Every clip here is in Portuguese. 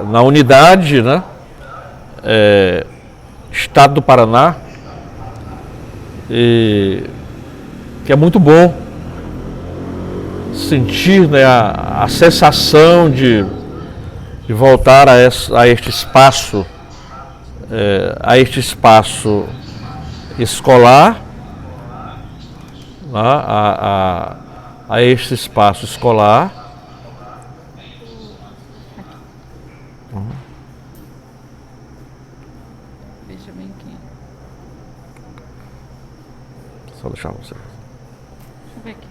na unidade, né, Estado do Paraná, e que é muito bom sentir, né, a sensação de voltar a este espaço, escolar, né, a este espaço escolar. Veja bem aqui. Só deixar você. Deixa eu ver aqui.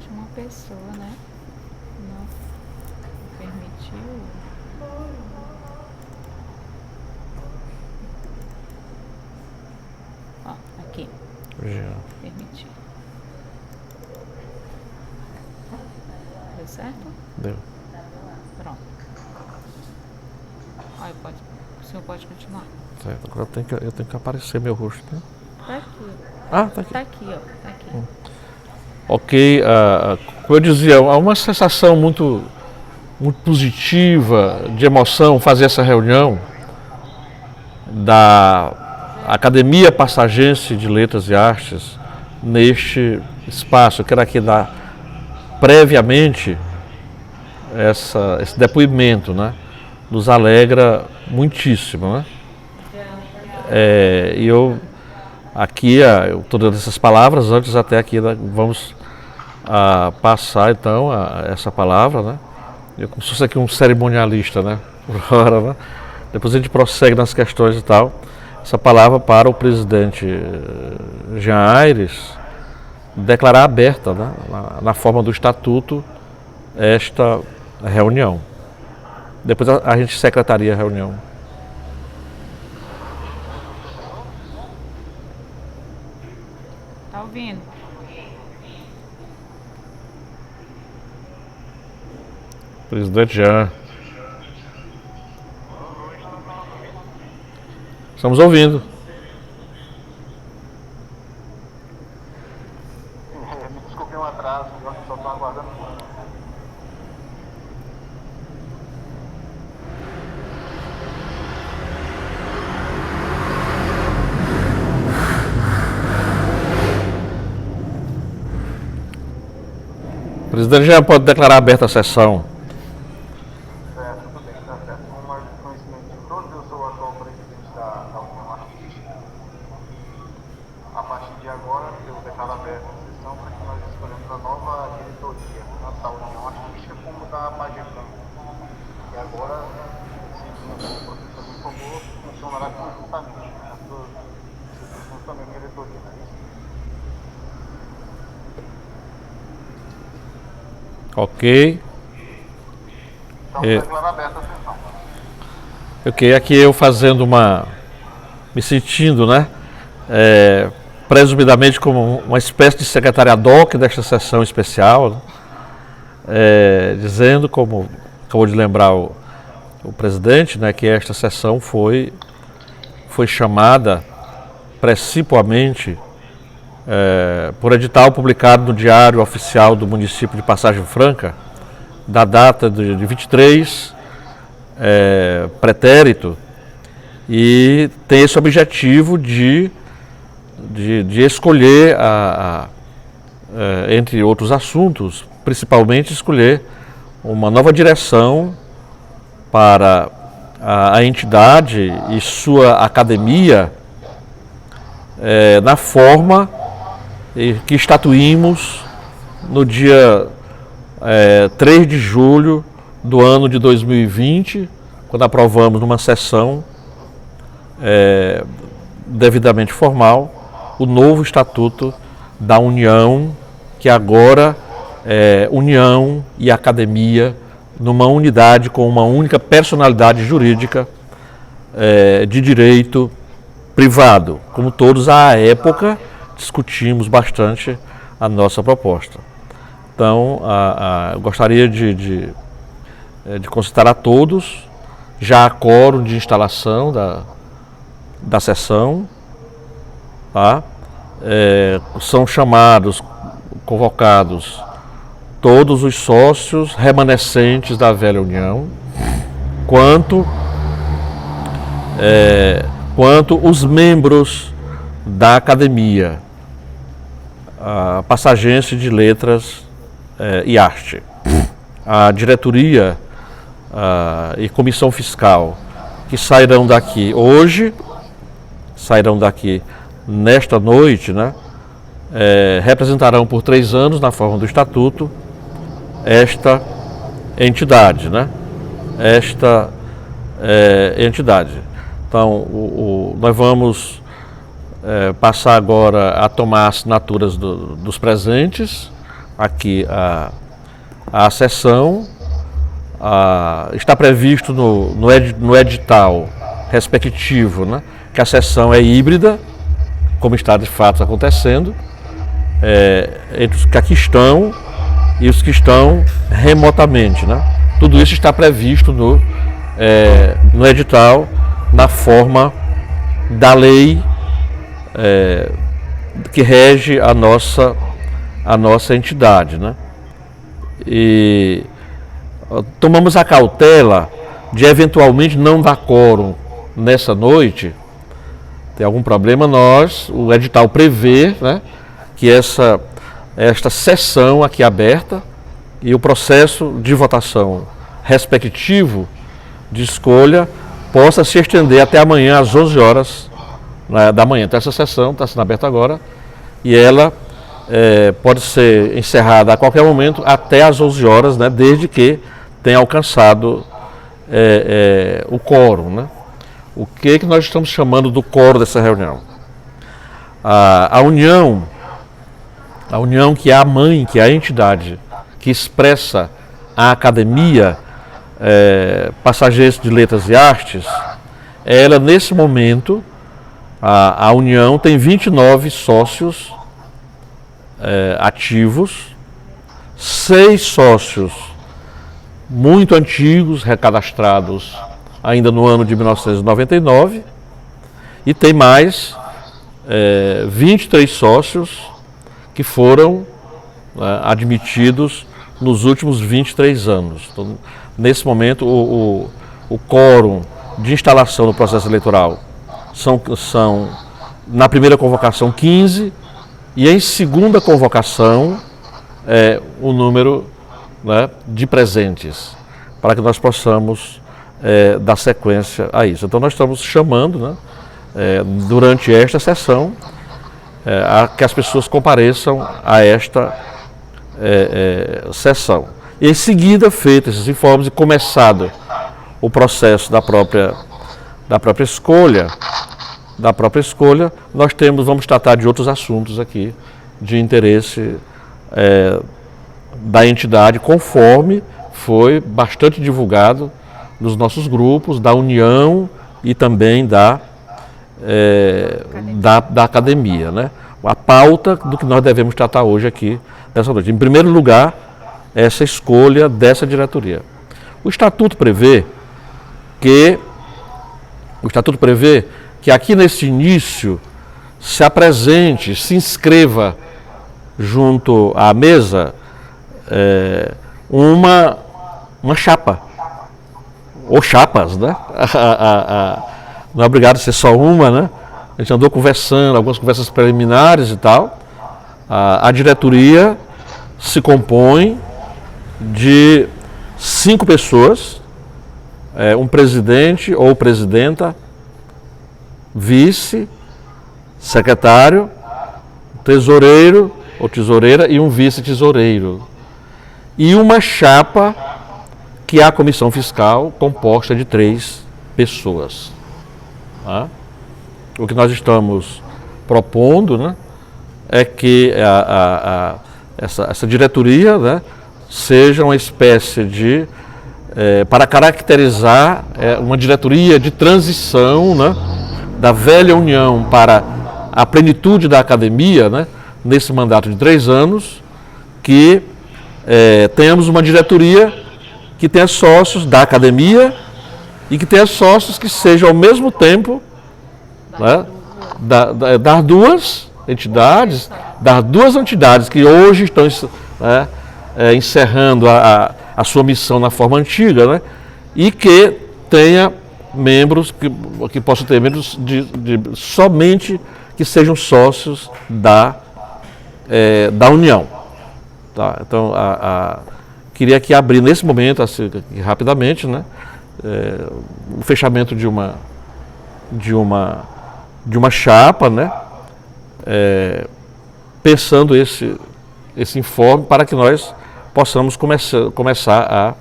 Tinha uma pessoa, né? Não permitiu. Ó, aqui. Já. Permitir. Deu certo? Deu. Pronto. Olha, o senhor pode continuar. Certo. Agora eu tenho que aparecer meu rosto, né? Tá aqui. Ah, tá aqui. Tá aqui, ó. Tá aqui. Ok, como eu dizia, há uma sensação muito positiva, de emoção, fazer essa reunião da Academia Passagense de Letras e Artes neste espaço. Eu quero aqui dar previamente esse depoimento, né? Nos alegra muitíssimo, né? E eu aqui, eu estou dando essas palavras, antes até aqui, né, vamos passar então essa palavra, né? Eu como se fosse aqui um cerimonialista, né? Por hora, né? Depois a gente prossegue nas questões e tal. Essa palavra para o presidente Jean Aires declarar aberta, né, na forma do estatuto, esta reunião. Depois a gente secretaria a reunião. Tá ouvindo? Presidente Jean. Estamos ouvindo. Me desculpe um atraso, eu só estou aguardando. O presidente Jean pode declarar aberta a sessão. Certo, tudo bem, tá certo. Com o conhecimento de todos, eu sou o atual presidente da União Artística. A partir de agora, eu declaro aberta a sessão para que nós escolhamos a nova diretoria, tanto da União Artística como da Pagefran. E agora, seguindo como o professor me informou, funcionará conjuntamente. Vocês funcionam também na diretoria, não é isso? Ok. Então, declaro aberta a sessão. Ok, aqui eu fazendo me sentindo, né, presumidamente como uma espécie de secretário ad hoc desta sessão especial, né, dizendo, como acabou de lembrar o presidente, né, que esta sessão foi chamada precipuamente por edital publicado no Diário Oficial do Município de Passagem Franca, da data de 23, pretérito, e tem esse objetivo de escolher, entre outros assuntos, principalmente escolher uma nova direção para a entidade e sua academia, na forma que estatuímos no dia 3 de julho do ano de 2020, quando aprovamos numa sessão devidamente formal o novo Estatuto da União, que agora é União e Academia, numa unidade com uma única personalidade jurídica de direito privado. Como todos à época discutimos bastante a nossa proposta. Então, eu gostaria de consultar a todos, já há quórum de instalação da sessão, tá? São chamados, convocados, todos os sócios remanescentes da velha União, quanto os membros da academia, a passagense de letras e arte, a diretoria e comissão fiscal, que sairão daqui hoje, sairão daqui nesta noite, né? Representarão por 3 anos, na forma do estatuto, esta entidade, né? Esta entidade. Então, nós vamos passar agora a tomar assinaturas dos presentes aqui à sessão. Está previsto no edital respectivo, né, que a sessão é híbrida, como está de fato acontecendo, entre os que aqui estão e os que estão remotamente, né? Tudo isso está previsto no edital, na forma da lei que rege a nossa entidade, né? E tomamos a cautela de eventualmente não dar quórum nessa noite. Tem algum problema, o edital prevê, né, que esta sessão aqui aberta e o processo de votação respectivo de escolha possa se estender até amanhã às 11 horas da manhã. Então essa sessão está sendo aberta agora e ela pode ser encerrada a qualquer momento até às 11 horas, né, desde que tenha alcançado o quórum, né? O que nós estamos chamando do quórum dessa reunião? A união que é a mãe, que é a entidade que expressa a academia Passageiros de Letras e Artes, ela nesse momento, a união tem 29 sócios ativos, 6 sócios muito antigos, recadastrados ainda no ano de 1999, e tem mais 23 sócios que foram admitidos nos últimos 23 anos. Então, nesse momento, o quórum de instalação no processo eleitoral são na primeira convocação 15, e em segunda convocação o número, né, de presentes, para que nós possamos dar sequência a isso. Então nós estamos chamando, né, durante esta sessão, a que as pessoas compareçam a esta sessão. E em seguida, feitos esses informes e começado o processo da própria escolha, nós vamos tratar de outros assuntos aqui de interesse da entidade, conforme foi bastante divulgado nos nossos grupos, da União e também da academia, né? A pauta do que nós devemos tratar hoje aqui nessa noite. Em primeiro lugar, essa escolha dessa diretoria. O Estatuto prevê que aqui nesse início se apresente, se inscreva junto à mesa uma chapa, ou chapas, né? Não é obrigado a ser só uma, né? A gente andou conversando, algumas conversas preliminares e tal. A diretoria se compõe de 5 pessoas, um presidente ou presidenta, vice, secretário, tesoureiro ou tesoureira e um vice-tesoureiro. E uma chapa que é a comissão fiscal, composta de 3 pessoas. Tá? O que nós estamos propondo, né, é que essa diretoria, né, seja uma espécie de, para caracterizar uma diretoria de transição, né, da velha União para a plenitude da academia, né, nesse mandato de 3 anos, que tenhamos uma diretoria que tenha sócios da academia e que tenha sócios que sejam ao mesmo tempo né, das duas entidades que hoje estão, né, encerrando a sua missão na forma antiga, né, e que tenha membros, que possam ter membros somente que sejam sócios da União. Tá? Então, queria aqui abrir nesse momento, assim, rapidamente, né, o fechamento de uma chapa, né, pensando esse informe para que nós possamos começar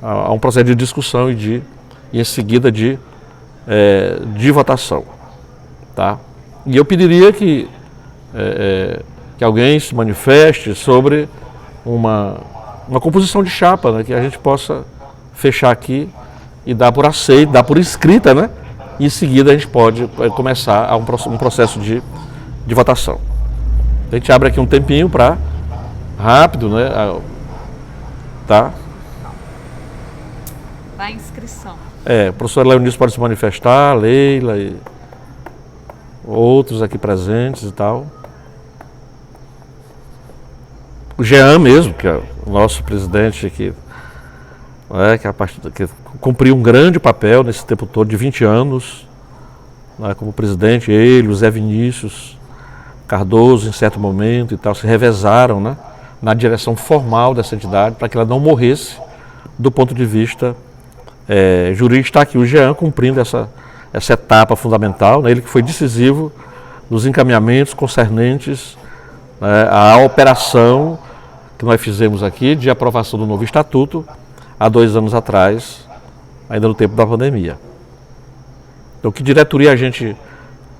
a um processo de discussão e em seguida de votação. Tá? E eu pediria que alguém se manifeste sobre uma composição de chapa, né, que a gente possa fechar aqui e dar por aceito, dar por escrita, né? E em seguida a gente pode começar um processo de votação. A gente abre aqui um tempinho para rápido, né? Tá? Da inscrição. O professor Leonísio pode se manifestar, Leila e outros aqui presentes e tal. O Jean mesmo, que é o nosso presidente aqui, que cumpriu um grande papel nesse tempo todo, de 20 anos, né, como presidente, ele, o Zé Vinícius Cardoso, em certo momento e tal, se revezaram, né, na direção formal dessa entidade, para que ela não morresse do ponto de vista jurídico. Está aqui o Jean cumprindo essa etapa fundamental, né, ele que foi decisivo nos encaminhamentos concernentes, né, à operação que nós fizemos aqui de aprovação do novo estatuto há 2 anos atrás, ainda no tempo da pandemia. Então, que diretoria a gente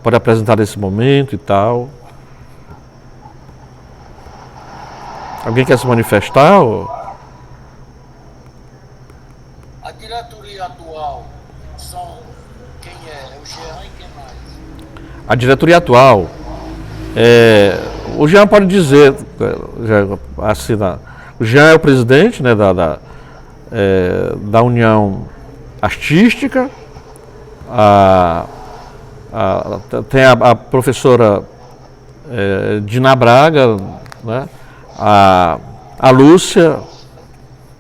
pode apresentar nesse momento e tal? Alguém quer se manifestar? Ou... A diretoria atual são quem é? O Jean e quem mais? A diretoria atual, o Jean pode dizer, assim, o Jean é o presidente, né, da União Artística, tem a professora Dina Braga, né, a Lúcia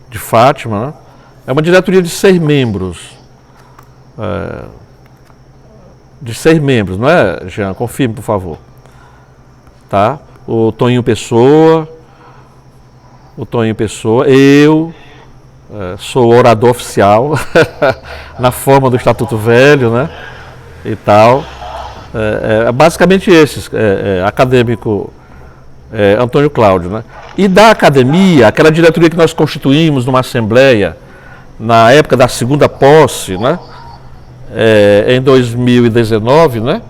de Fátima, né? É uma diretoria de 6 membros. Não é, Jean? Confirme, por favor. Tá? O Toninho Pessoa, eu sou orador oficial na forma do Estatuto Velho, né? E tal. Basicamente esses, acadêmico Antônio Cláudio, né? E da academia, aquela diretoria que nós constituímos numa assembleia na época da segunda posse, né? Em 2019, né?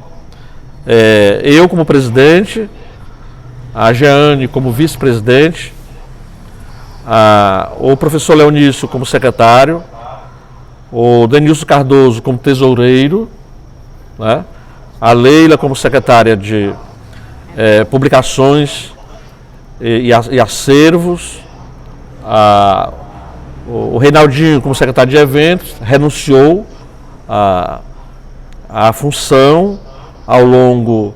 Eu como presidente, a Jeane como vice-presidente, o professor Leonísio como secretário, o Denilson Cardoso como tesoureiro, né? A Leila como secretária de publicações e acervos, o Reinaldinho como secretário de eventos, renunciou à função ao longo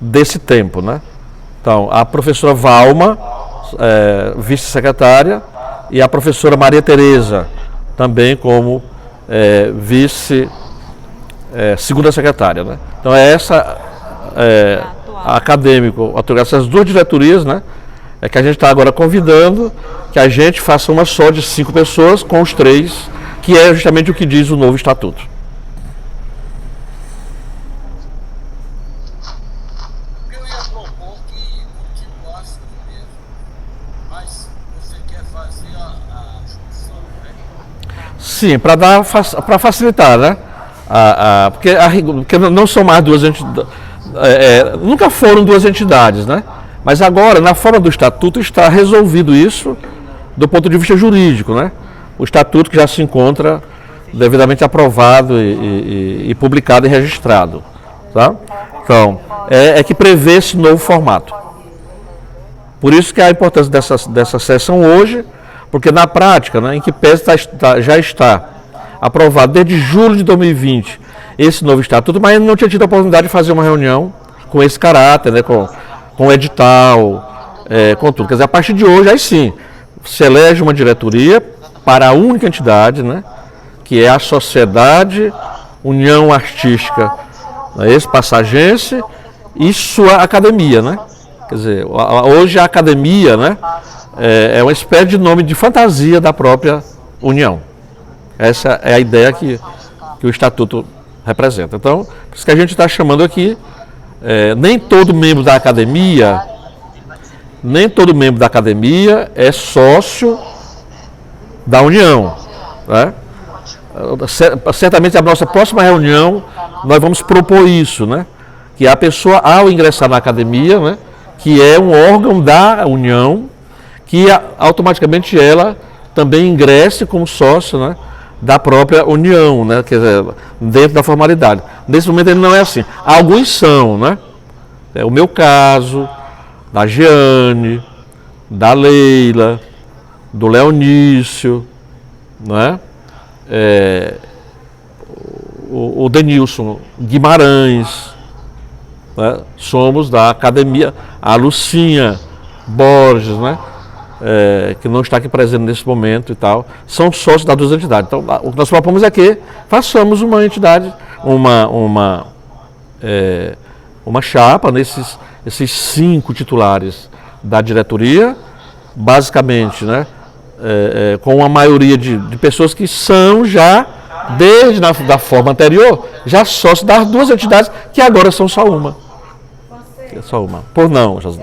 desse tempo, né? Então, a professora Valma, vice-secretária, e a professora Maria Tereza, também como segunda secretária, né? Então, essa acadêmico, essas 2 diretorias, né? É que a gente está agora convidando que a gente faça uma só de 5 pessoas com os 3, que é justamente o que diz o novo estatuto. Eu ia propor que continuasse o mesmo, mas você quer fazer a junção, né? Sim, para facilitar, né? Porque não são mais 2 entidades, nunca foram 2 entidades, né? Mas agora, na forma do estatuto, está resolvido isso do ponto de vista jurídico, né? O estatuto que já se encontra devidamente aprovado e publicado e registrado, tá? Então, que prevê esse novo formato. Por isso que a importância dessa sessão hoje, porque na prática, né, em que pese já está aprovado desde julho de 2020 esse novo estatuto, mas não tinha tido a oportunidade de fazer uma reunião com esse caráter, né, com edital, com tudo. Quer dizer, a partir de hoje, aí sim, se elege uma diretoria para a única entidade, né, que é a Sociedade União Artística, né, Ex-Passagense e sua academia, né? Quer dizer, hoje a academia, né, é uma espécie de nome de fantasia da própria União. Essa é a ideia que o Estatuto representa. Então, por isso que a gente está chamando aqui, nem todo membro da academia é sócio da União, né? Certamente a nossa próxima reunião nós vamos propor isso, né? Que a pessoa, ao ingressar na academia, né, que é um órgão da União, que automaticamente ela também ingresse como sócio, né, da própria União, né, quer dizer, dentro da formalidade. Nesse momento ele não é assim. Alguns são, né? É o meu caso, da Jeane, da Leila, do Leonício, né? O Denilson Guimarães, né? Somos da academia, a Lucinha Borges, né? Que não está aqui presente nesse momento e tal, são sócios das duas entidades. Então, o que nós propomos é que façamos uma entidade, uma chapa nesses 5 titulares da diretoria, basicamente, né? Com uma maioria de pessoas que são já, desde da forma anterior, já sócios das duas entidades, que agora são só uma. Só uma. Por não, José.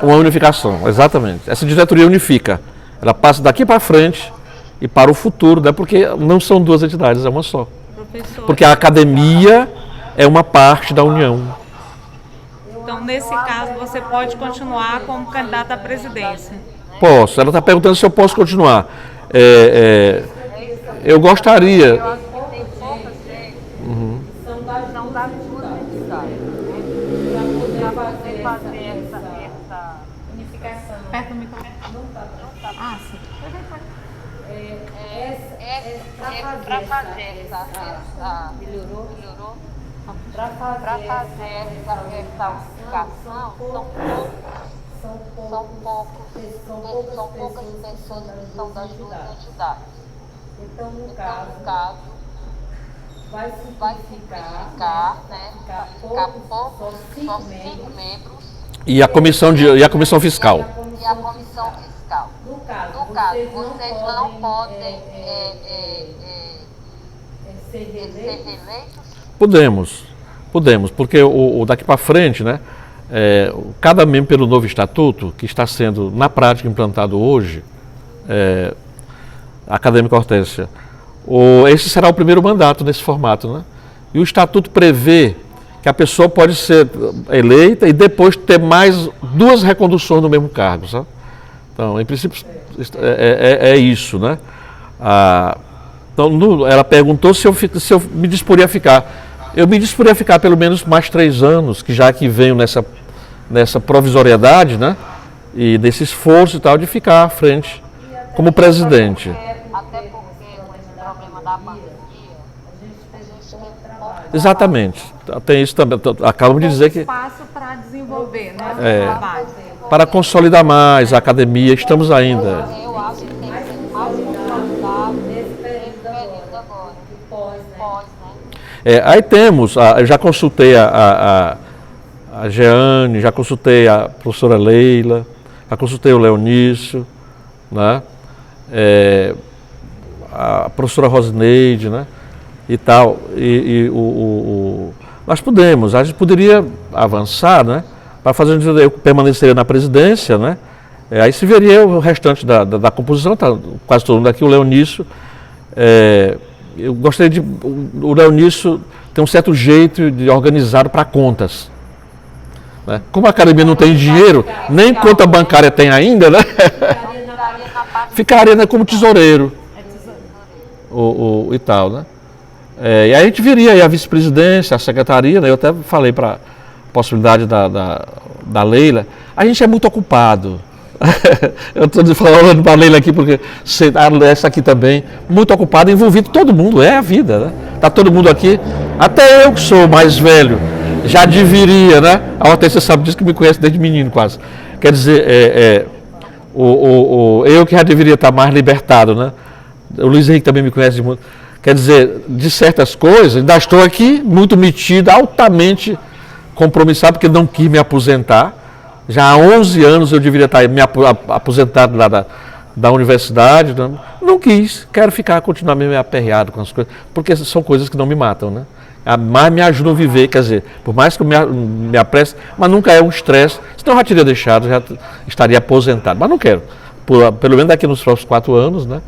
Uma unificação, exatamente. Essa diretoria unifica. Ela passa daqui para frente e para o futuro, né? Porque não são duas entidades, é uma só. Professor, Porque a academia é uma parte da União. então, nesse caso, você pode continuar como candidato à presidência. Posso. Ela está perguntando se eu posso continuar. Eu gostaria. Tem poucas gente são das duas entidades, né? Para poder fazer essa unificação. Perto do microfone. Ah, sim. Para fazer essa melhorou? Para fazer essa unificação, são poucas pessoas que são das duas entidades. Então, no caso, vai simplificar, né? Ficar poucos, só 5 membros. E a comissão fiscal. E a comissão fiscal. No caso, vocês não podem ser reeleitos? Podemos, porque o daqui para frente, né? Cada membro pelo novo estatuto, que está sendo na prática implantado hoje, Acadêmica Hortência, esse será o primeiro mandato nesse formato, né? E o estatuto prevê que a pessoa pode ser eleita e depois ter mais 2 reconduções no mesmo cargo, sabe? Então, em princípio, é isso, né? Então, ela perguntou se eu me disporia a ficar. Eu me disporia a ficar pelo menos mais 3 anos, que já que venho nessa provisoriedade, né? E desse esforço e tal, de ficar à frente como presidente. Até porque com esse problema da pandemia, a gente tem pouco Exatamente. Tem isso também. Acabamos de dizer que Espaço para desenvolver, né? O trabalho. para consolidar mais a academia, estamos ainda. Eu acho que tem que ser mais consolidado nesse período agora, pós, né? Aí temos, eu já consultei a Jeane, já consultei a professora Leila, já consultei o Leonício, né? A professora Rosineide, né? E tal. Nós a gente poderia avançar, né? Para fazer, eu permaneceria na presidência, né? Aí se veria o restante da composição, tá quase todo mundo aqui, o Leonício. Eu gostaria o Leonício tem um certo jeito de organizado para contas. Né? Como a academia não tem dinheiro, nem conta bancária tem ainda, né? Ficaria, né, como tesoureiro. E tal, né? E aí a gente viria aí a vice-presidência, a secretaria, né? Eu até falei para a possibilidade da Leila. A gente é muito ocupado. Eu estou falando para a Leila aqui, porque essa aqui também, muito ocupada, envolvido todo mundo, é a vida, né? Está todo mundo aqui, até eu que sou mais velho, já deveria, né? A Hortência sabe disso, que me conhece desde menino quase. Quer dizer, eu que já deveria estar mais libertado, né? O Luiz Henrique também me conhece muito. Quer dizer, de certas coisas, ainda estou aqui muito metido, altamente compromissado, porque não quis me aposentar. Já há 11 anos eu deveria estar me aposentado lá da universidade. Não quis, quero continuar meio aperreado com as coisas, porque são coisas que não me matam, né? Mas me ajudam a viver, quer dizer, por mais que eu me apresse, mas nunca é um estresse, senão eu já teria deixado, já estaria aposentado, mas não quero, pelo menos daqui nos próximos 4 anos, né?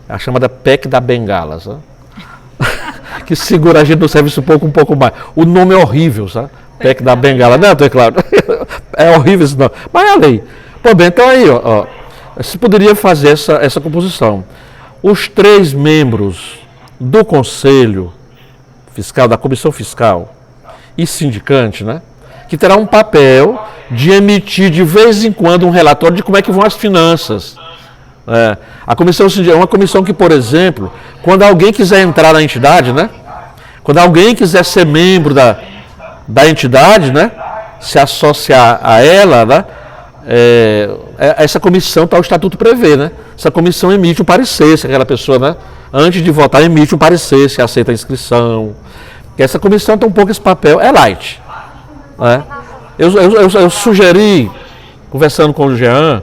A chamada PEC da Bengalas, né? Que segura a gente no serviço um pouco mais. O nome é horrível, sabe? PEC da Bengala. Não, é claro. É horrível esse nome. Mas é a lei. Pô, bem, então aí, ó, se poderia fazer essa composição. Os 3 membros do Conselho Fiscal, da Comissão Fiscal e sindicante, né? Que terá um papel de emitir de vez em quando um relatório de como é que vão as finanças. A comissão é uma comissão que, por exemplo, quando alguém quiser entrar na entidade, né? Quando alguém quiser ser membro da entidade, né? Se associar a ela, né? Essa comissão, o estatuto prevê, né? Essa comissão emite um parecer, se aquela pessoa, né? Antes de votar, emite um parecer, se aceita a inscrição. Essa comissão tem um pouco esse papel, é light. Né? Eu sugeri, conversando com o Jean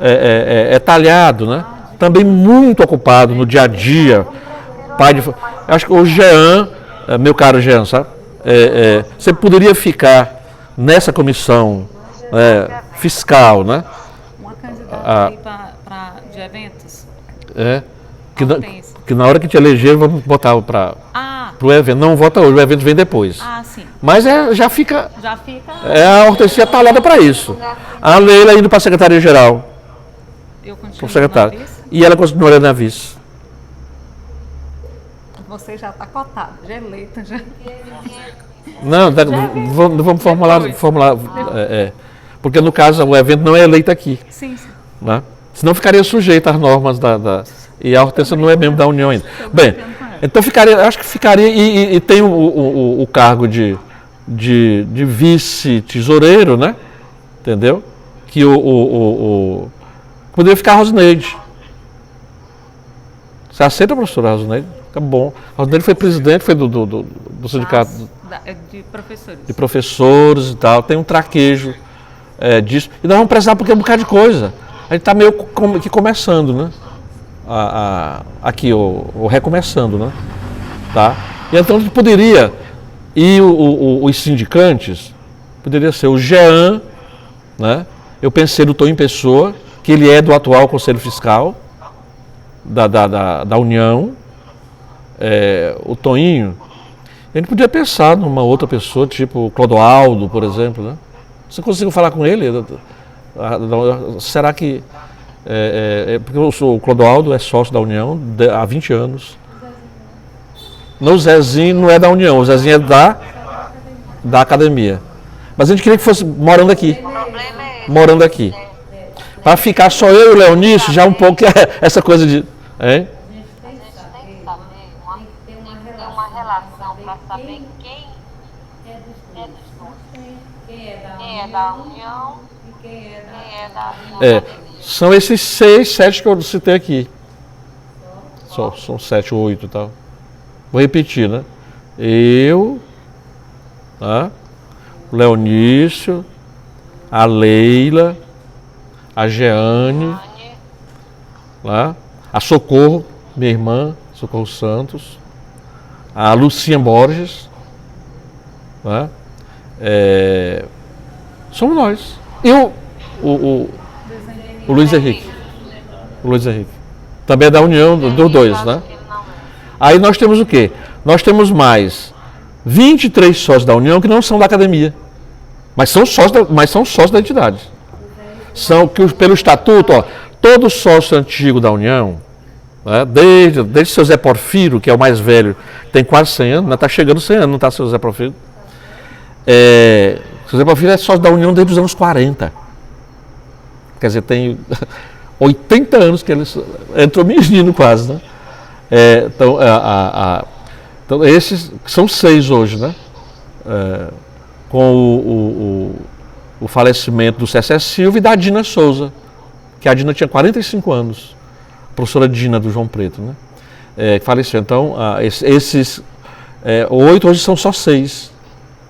é talhado, né? Também muito ocupado no dia a dia. Acho que o Jean, meu caro Jean, sabe? Você poderia ficar nessa comissão fiscal, né? Uma candidata de eventos. Que na hora que te eleger, vamos botar para o evento. Não vota hoje, o evento vem depois. Sim. Mas já fica. Já fica. A Hortência talhada para isso. A Leila indo para a Secretaria-Geral. Eu continuo Para o secretário. na vice. E ela continuaria na vice. Você já está cotado, já eleita, já. Não, vamos formular. Porque no caso o evento não é eleito aqui. Sim. Né? Senão ficaria sujeito às normas e a Hortência não é membro da União ainda. Bem, então acho que ficaria, e tem o cargo de vice-tesoureiro, né? Entendeu? Que poderia ficar a Rosineide. Você aceita, professora Rosineide? Fica bom. A Rosineide foi presidente, foi do sindicato de professores e tal. Tem um traquejo disso. E nós vamos precisar porque é um bocado de coisa. A gente está meio que começando, né? Aqui, o recomeçando, né? Tá? E então a gente poderia, e os sindicantes, poderia ser o Jean, né? Eu pensei no Toninho Pessoa, que ele é do atual Conselho Fiscal, da União, o Toninho. A gente podia pensar numa outra pessoa, tipo o Clodoaldo, por exemplo, né? Você conseguiu falar com ele? Será que... porque o Clodoaldo é sócio da União há 20 anos. O Zezinho não é da União, o Zezinho é da academia. Mas a gente queria que fosse morando aqui. Para ficar só eu e o Leonício, já um pouco essa coisa de... Hein? A gente tem que ter uma relação para saber quem é dos dois. Quem é da União e quem é da academia. São esses 6, 7 que eu citei aqui. São 7 ou 8 e tal. Vou repetir, né? Eu, tá? O Leonício, a Leila, a Jeane, lá, a Socorro, minha irmã, Socorro Santos, a Lucinha Borges, né? Somos nós. E o Luiz Henrique. O Luiz Henrique. Também é da União dos dois, né? Aí nós temos o quê? Nós temos mais 23 sócios da União que não são da academia, mas são sócios da entidade. São que pelo estatuto, todo sócio antigo da União, né, desde seu Zé Porfírio, que é o mais velho, tem quase 100 anos, está chegando 100 anos, não está seu Zé Porfírio? José Paulo Filho é sócio da União desde os anos 40. Quer dizer, tem 80 anos que ele entrou menino quase, né? Então, esses são 6 hoje, né? Com o falecimento do César Silva e da Dina Souza, que a Dina tinha 45 anos, a professora Dina do João Preto, né? Que faleceu. Então, esses 8 hoje são só 6.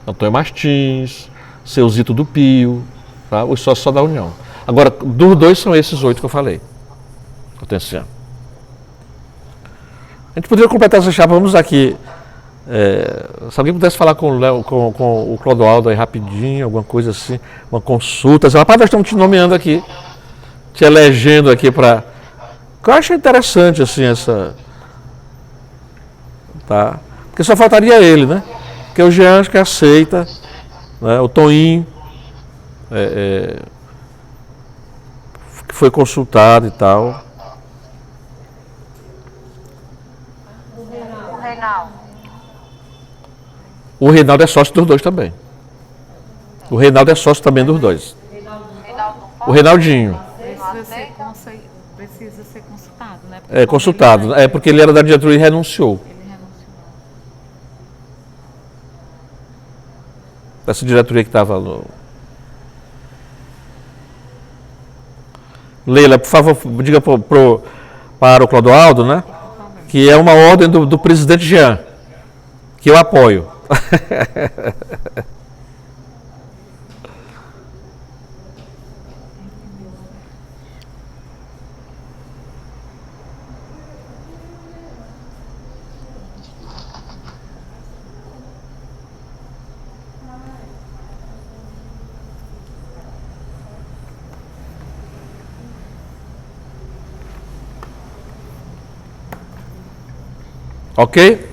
Antônio Martins, seu Zito do Pio, tá? Os sócios só da União. Agora, dos 2 são esses 8 que eu falei. Atenção. A gente poderia completar essa chapa, vamos aqui. Se alguém pudesse falar com o Clodoaldo aí rapidinho, alguma coisa assim, uma consulta. Rapaz, nós estamos te nomeando aqui, te elegendo aqui para. Eu acho interessante assim essa. Tá? Porque só faltaria ele, né? Porque o Jean acho que aceita, né? O Toninho, que foi consultado e tal. O Reinaldo. O Reinaldo é sócio dos 2 também. O Reinaldo é sócio também dos 2. O Reinaldinho. Precisa ser consultado, né? Consultado. É porque ele era da diretoria e renunciou. Essa diretoria que estava no... Leila, por favor, diga para o Clodoaldo, né? Que é uma ordem do presidente Jean, que eu apoio. Ok?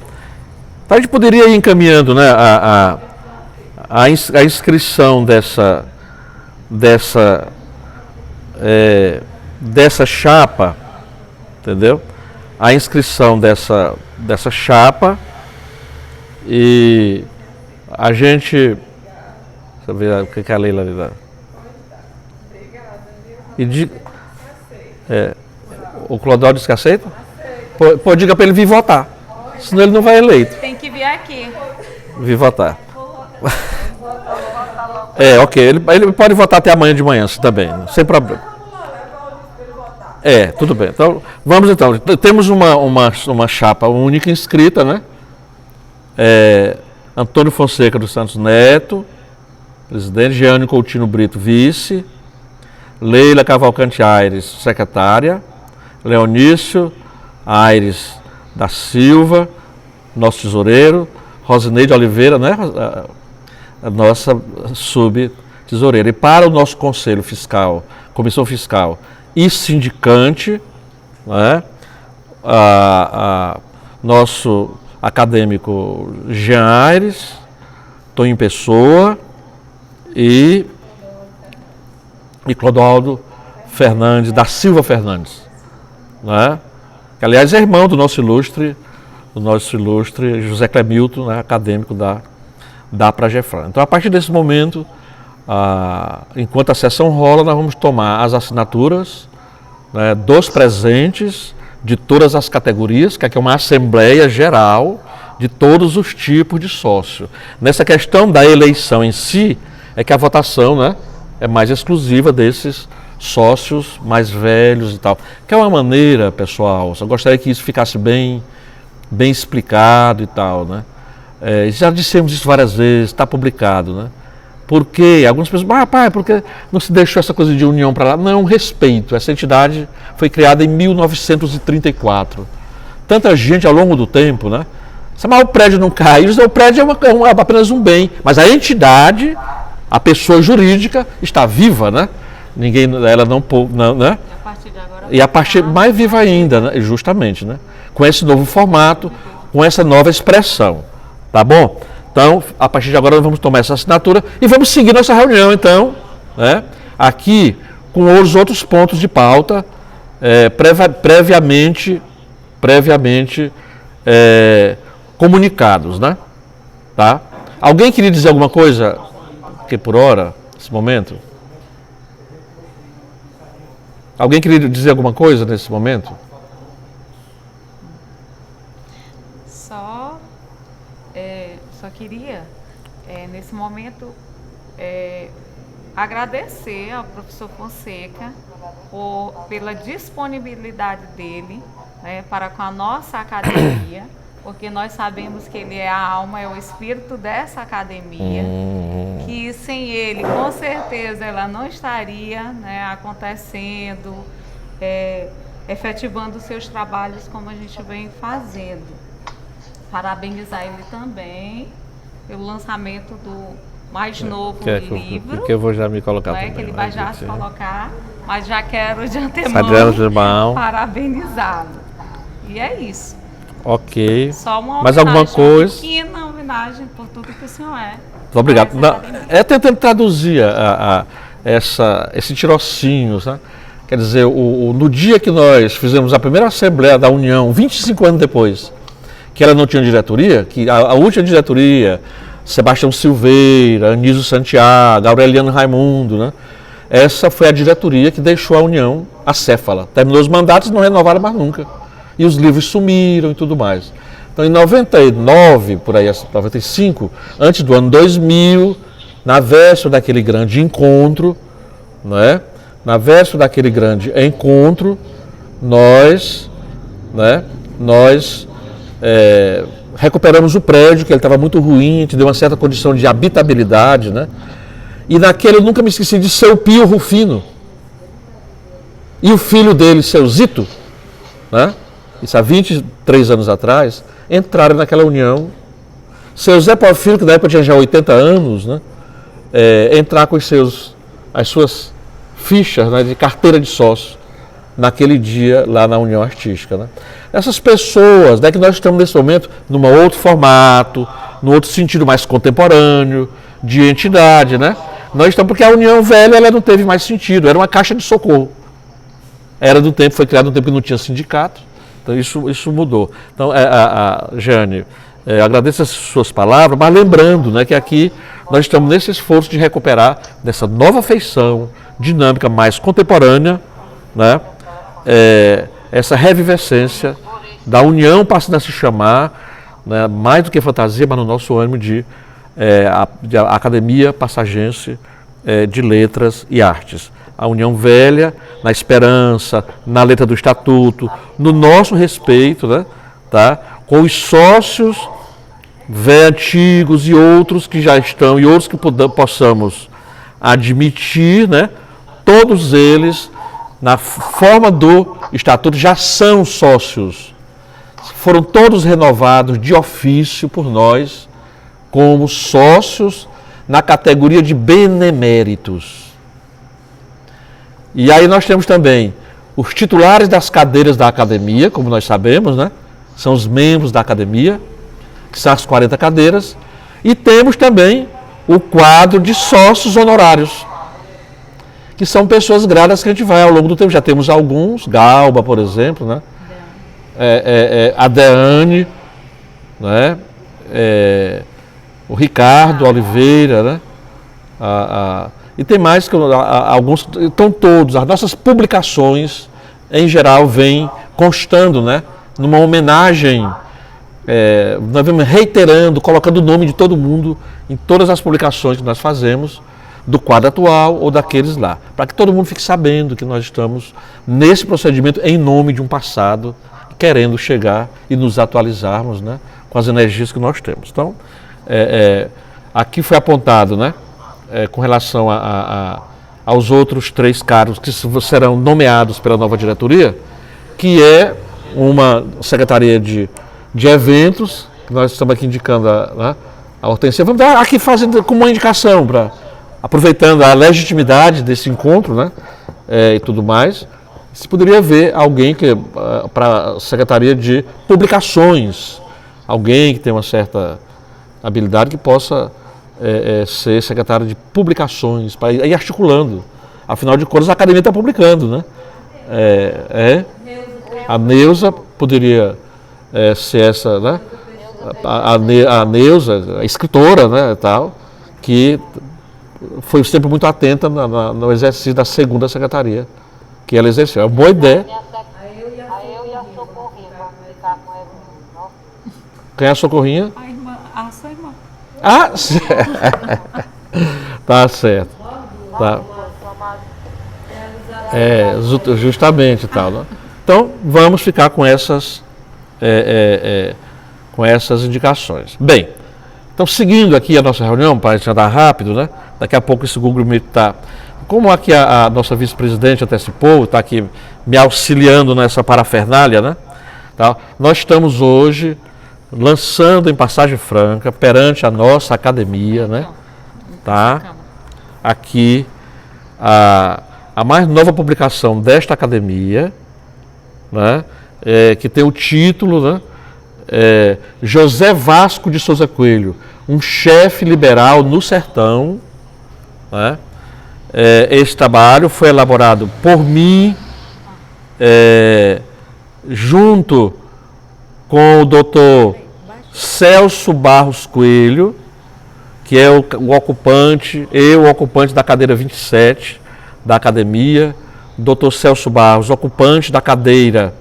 Então a gente poderia ir encaminhando, né, a inscrição dessa chapa, entendeu? A inscrição dessa chapa e a gente... Deixa eu ver o que a Leila ali dá. O Clodoaldo disse que aceita? Pô, diga para ele vir votar. Senão ele não vai eleito. Tem que vir aqui. Vir votar. Ok. Ele pode votar até amanhã de manhã, também, sem problema. Tudo bem. Então, vamos então. Temos uma chapa única inscrita, né? Antônio Fonseca dos Santos Neto, presidente. Jeane Coutinho Brito, vice. Leila Cavalcante Aires, secretária. Leonício Aires da Silva, nosso tesoureiro. Rosineide Oliveira, né? A nossa subtesoureira. E para o nosso conselho fiscal, comissão fiscal e sindicante, né? Nosso acadêmico Jean Aires, Toninho Pessoa e Clodoaldo Fernandes, da Silva Fernandes, né? Que, aliás, é irmão do nosso ilustre José Clemilton, né, acadêmico da Pragefran. Então, a partir desse momento, enquanto a sessão rola, nós vamos tomar as assinaturas, né, dos presentes de todas as categorias, que aqui é uma assembleia geral de todos os tipos de sócio. Nessa questão da eleição em si, é que a votação, né, é mais exclusiva desses sócios mais velhos e tal. Que é uma maneira, pessoal, eu gostaria que isso ficasse bem explicado e tal, né? Já dissemos isso várias vezes, está publicado, né? Porque algumas pessoas, rapaz, por que não se deixou essa coisa de união para lá? Não, respeito. Essa entidade foi criada em 1934. Tanta gente ao longo do tempo, né? Mas o prédio não cai, o prédio é apenas um bem, mas a entidade, a pessoa jurídica, está viva, né? Ela não, né? E a partir mais viva ainda, né? Justamente, né? Com esse novo formato, com essa nova expressão, tá bom? Então, a partir de agora nós vamos tomar essa assinatura e vamos seguir nossa reunião, então, né? Aqui com os outros pontos de pauta previamente comunicados, né? Tá? Alguém queria dizer alguma coisa? aqui por hora, nesse momento? Alguém queria dizer alguma coisa nesse momento? Só queria, nesse momento, agradecer ao professor Fonseca pela disponibilidade dele, né, para com a nossa academia, porque nós sabemos que ele é a alma, é o espírito dessa academia, que sem ele, com certeza, ela não estaria, né, acontecendo, efetivando os seus trabalhos como a gente vem fazendo. Parabenizar ele também pelo lançamento do mais novo livro. Que eu vou já me colocar também. Que ele vai já se colocar, mas já quero de antemão parabenizá-lo. E é isso. Ok. Só uma mais alguma coisa? Uma pequena homenagem por tudo que o senhor é. Muito obrigado. Tentando traduzir esse tirocínio, sabe? Quer dizer, no dia que nós fizemos a primeira Assembleia da União, 25 anos depois, que ela não tinha diretoria, que a última diretoria, Sebastião Silveira, Anísio Santiago, Aureliano Raimundo, né? Essa foi a diretoria que deixou a União acéfala. Terminou os mandatos e não renovaram mais nunca. E os livros sumiram e tudo mais. Então, em 99, por aí, 95, antes do ano 2000, na véspera daquele grande encontro, né? Na véspera daquele grande encontro, nós recuperamos o prédio, que ele estava muito ruim, a gente deu uma certa condição de habitabilidade, né? E naquele eu nunca me esqueci de seu Pio Rufino. E o filho dele, seu Zito, né? Isso há 23 anos atrás, entraram naquela união. Seu Zé Porfírio, que na época tinha já 80 anos, né? Entrar com as suas fichas, né, de carteira de sócio naquele dia lá na União Artística, né? Essas pessoas, né, que nós estamos nesse momento num outro formato, num outro sentido mais contemporâneo, de entidade, né? Nós estamos porque a União Velha ela não teve mais sentido, era uma caixa de socorro. Era do tempo, foi criado no tempo que não tinha sindicato, então isso mudou. Então, Jane, agradeço as suas palavras, mas lembrando, né, que aqui nós estamos nesse esforço de recuperar dessa nova feição, dinâmica mais contemporânea, né? Essa revivescência da união passando a se chamar, né, mais do que fantasia, mas no nosso ânimo de Academia Passagense de Letras e Artes. A União Velha, na esperança, na letra do Estatuto, no nosso respeito, né, tá, com os sócios antigos e outros que já estão, e outros que possamos admitir, né, todos eles, na forma do Estatuto, já são sócios. Foram todos renovados de ofício por nós, como sócios na categoria de beneméritos. E aí nós temos também os titulares das cadeiras da academia, como nós sabemos, né? São os membros da academia, que são as 40 cadeiras, e temos também o quadro de sócios honorários, que são pessoas gradas que a gente vai ao longo do tempo. Já temos alguns, Galba, por exemplo, né? A Deane, né? O Ricardo Oliveira, né? E tem mais que alguns, estão todos, as nossas publicações, em geral, vêm constando, né? Numa homenagem, nós vamos reiterando, colocando o nome de todo mundo em todas as publicações que nós fazemos, do quadro atual ou daqueles lá, para que todo mundo fique sabendo que nós estamos nesse procedimento em nome de um passado, querendo chegar e nos atualizarmos, né, com as energias que nós temos. Então, aqui foi apontado, né, com relação aos outros 3 cargos que serão nomeados pela nova diretoria, que é uma secretaria de eventos, que nós estamos aqui indicando a Hortência. Vamos dar aqui fazendo como uma indicação, aproveitando a legitimidade desse encontro, né, e tudo mais, se poderia ver alguém que para a secretaria de publicações, alguém que tem uma certa habilidade que possa ser secretário de publicações, para ir articulando. Afinal de contas, a academia está publicando, né? A Neuza poderia ser essa, né? A Neuza, a escritora, né, tal, que foi sempre muito atenta no exercício da segunda secretaria que ela exerceu. É uma boa ideia. Aí eu e a Socorrinha vamos ficar com ela. Nossa. Quem é a Socorrinha? A sua irmã. Ah, tá certo. Tá. Justamente tal, né? Então, vamos ficar com essas indicações. Bem, então seguindo aqui a nossa reunião, para a gente andar rápido, né? Daqui a pouco esse Google Meet está... Como aqui a nossa vice-presidente antecipou, está aqui me auxiliando nessa parafernália, né? Tá? Nós estamos hoje lançando em Passagem Franca, perante a nossa academia, né? Tá? Aqui a mais nova publicação desta academia, né? Que tem o título, né? José Vasco de Souza Coelho, um chefe liberal no sertão, né? Esse trabalho foi elaborado por mim, junto com o doutor Celso Barros Coelho, que é o ocupante da cadeira 27 da academia, doutor Celso Barros, ocupante da cadeira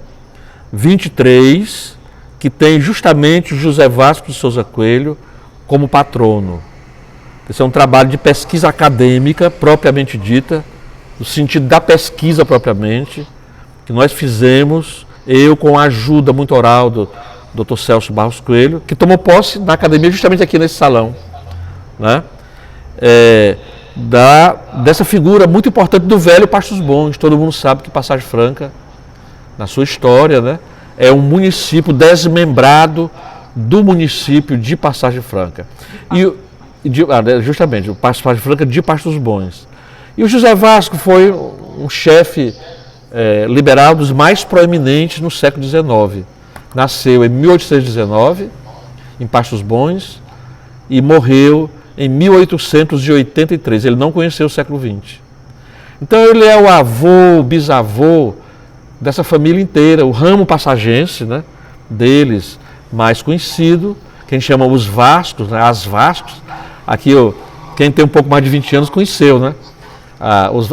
23, que tem justamente o José Vasco de Souza Coelho como patrono. Esse é um trabalho de pesquisa acadêmica, propriamente dita, no sentido da pesquisa propriamente, que nós fizemos, eu com a ajuda muito oral do Dr. Celso Barros Coelho, que tomou posse na academia justamente aqui nesse salão, né? Dessa figura muito importante do velho Pastos Bons. Todo mundo sabe que Passagem Franca, na sua história, né, é um município desmembrado do município de Passagem Franca. Justamente, o Passagem Franca de Pastos Bons. E o José Vasco foi um chefe liberal dos mais proeminentes no século XIX. Nasceu em 1819, em Pastos Bons, e morreu em 1883. Ele não conheceu o século XX. Então ele é o avô, o bisavô dessa família inteira, o ramo passagense, né, deles mais conhecido, que a gente chama os Vascos, né, as Vascos. Aqui, quem tem um pouco mais de 20 anos conheceu, né?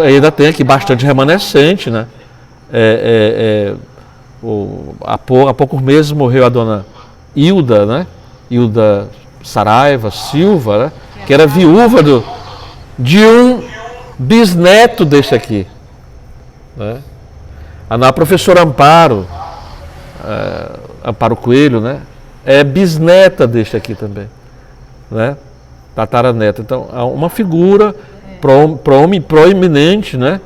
Ainda tem aqui bastante remanescente, né? Há poucos meses morreu a dona Hilda, né? Hilda Saraiva Silva, né? Que era viúva de um bisneto desse aqui, né? A professora Amparo Coelho, né? É bisneta deste aqui também, né? Tataraneta. Então, uma figura proeminente, né?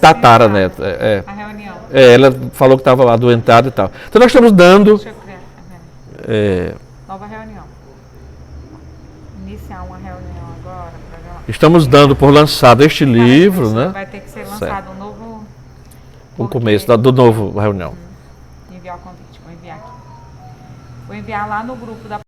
Tataraneta. A reunião. Ela falou que estava adoentada e tal. Então, nós estamos dando... Deixa eu criar. Nova reunião. Iniciar uma reunião agora. Estamos dando por lançado este livro, né? Vai ter que ser lançado um novo... O começo do novo reunião. Enviar o convite. Vou enviar aqui. Vou enviar lá no grupo da